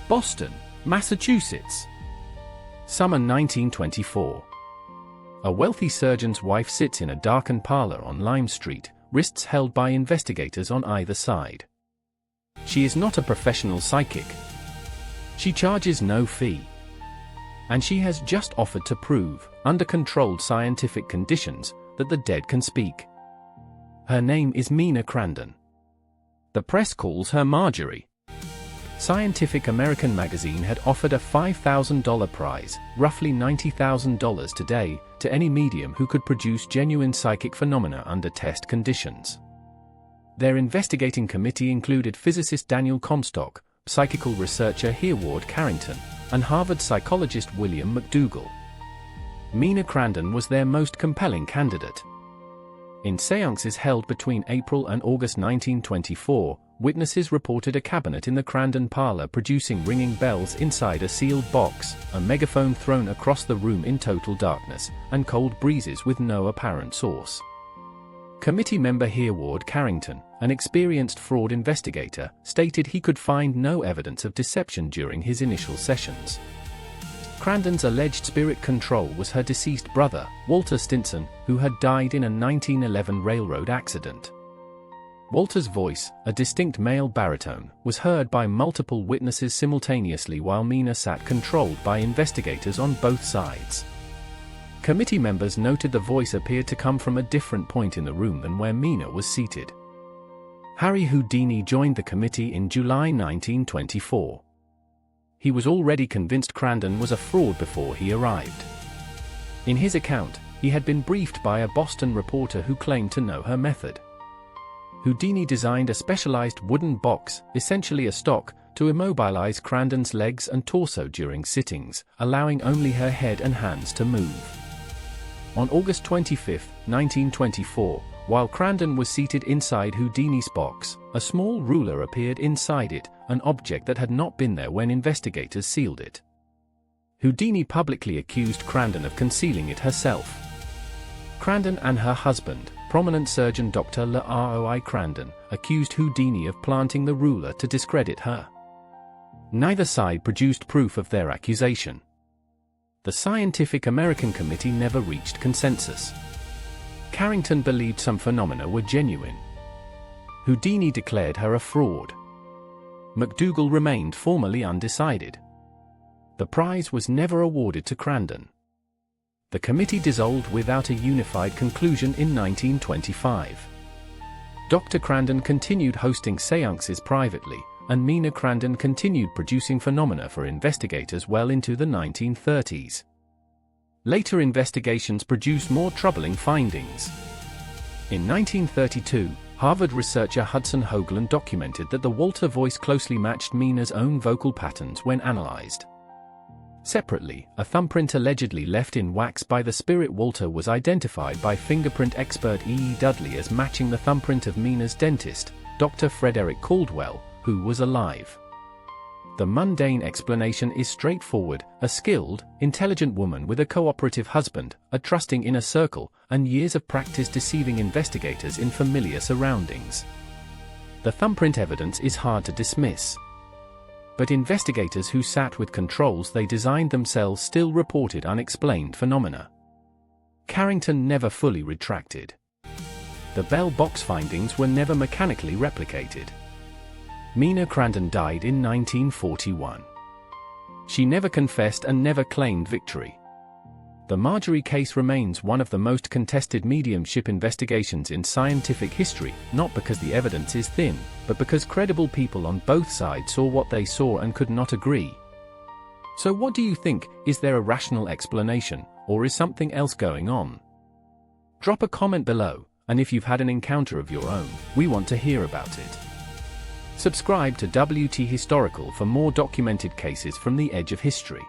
Boston, Massachusetts. Summer 1924. A wealthy surgeon's wife sits in a darkened parlor on Lime Street, wrists held by investigators on either side. She is not a professional psychic. She charges no fee. And she has just offered to prove, under controlled scientific conditions, that the dead can speak. Her name is Mina Crandon. The press calls her Margery. Scientific American magazine had offered a $5,000 prize, roughly $90,000 today, to any medium who could produce genuine psychic phenomena under test conditions. Their investigating committee included physicist Daniel Comstock, psychical researcher Hereward Carrington, and Harvard psychologist William McDougall. Mina Crandon was their most compelling candidate. In séances held between April and August 1924, witnesses reported a cabinet in the Crandon parlor producing ringing bells inside a sealed box, a megaphone thrown across the room in total darkness, and cold breezes with no apparent source. Committee member Hereward Carrington, an experienced fraud investigator, stated he could find no evidence of deception during his initial sessions. Crandon's alleged spirit control was her deceased brother, Walter Stinson, who had died in a 1911 railroad accident. Walter's voice, a distinct male baritone, was heard by multiple witnesses simultaneously while Mina sat controlled by investigators on both sides. Committee members noted the voice appeared to come from a different point in the room than where Mina was seated. Harry Houdini joined the committee in July 1924. He was already convinced Crandon was a fraud before he arrived. In his account, he had been briefed by a Boston reporter who claimed to know her method. Houdini designed a specialized wooden box, essentially a stock, to immobilize Crandon's legs and torso during sittings, allowing only her head and hands to move. On August 25, 1924, while Crandon was seated inside Houdini's box, a small ruler appeared inside it, an object that had not been there when investigators sealed it. Houdini publicly accused Crandon of concealing it herself. Crandon and her husband, prominent surgeon Dr. Roi Crandon, accused Houdini of planting the ruler to discredit her. Neither side produced proof of their accusation. The Scientific American Committee never reached consensus. Carrington believed some phenomena were genuine. Houdini declared her a fraud. McDougall remained formally undecided. The prize was never awarded to Crandon. The committee dissolved without a unified conclusion in 1925. Dr. Crandon continued hosting séances privately, and Mina Crandon continued producing phenomena for investigators well into the 1930s. Later investigations produced more troubling findings. In 1932, Harvard researcher Hudson Hoagland documented that the Walter voice closely matched Mina's own vocal patterns when analyzed. Separately, a thumbprint allegedly left in wax by the spirit Walter was identified by fingerprint expert E. E. Dudley as matching the thumbprint of Mina's dentist, Dr. Frederick Caldwell, who was alive. The mundane explanation is straightforward: a skilled, intelligent woman with a cooperative husband, a trusting inner circle, and years of practice deceiving investigators in familiar surroundings. The thumbprint evidence is hard to dismiss. But investigators who sat with controls they designed themselves still reported unexplained phenomena. Carrington never fully retracted. The bell box findings were never mechanically replicated. Mina Crandon died in 1941. She never confessed and never claimed victory. The Margery case remains one of the most contested mediumship investigations in scientific history, not because the evidence is thin, but because credible people on both sides saw what they saw and could not agree. So what do you think? Is there a rational explanation, or is something else going on? Drop a comment below, and if you've had an encounter of your own, we want to hear about it. Subscribe to WT Historical for more documented cases from the edge of history.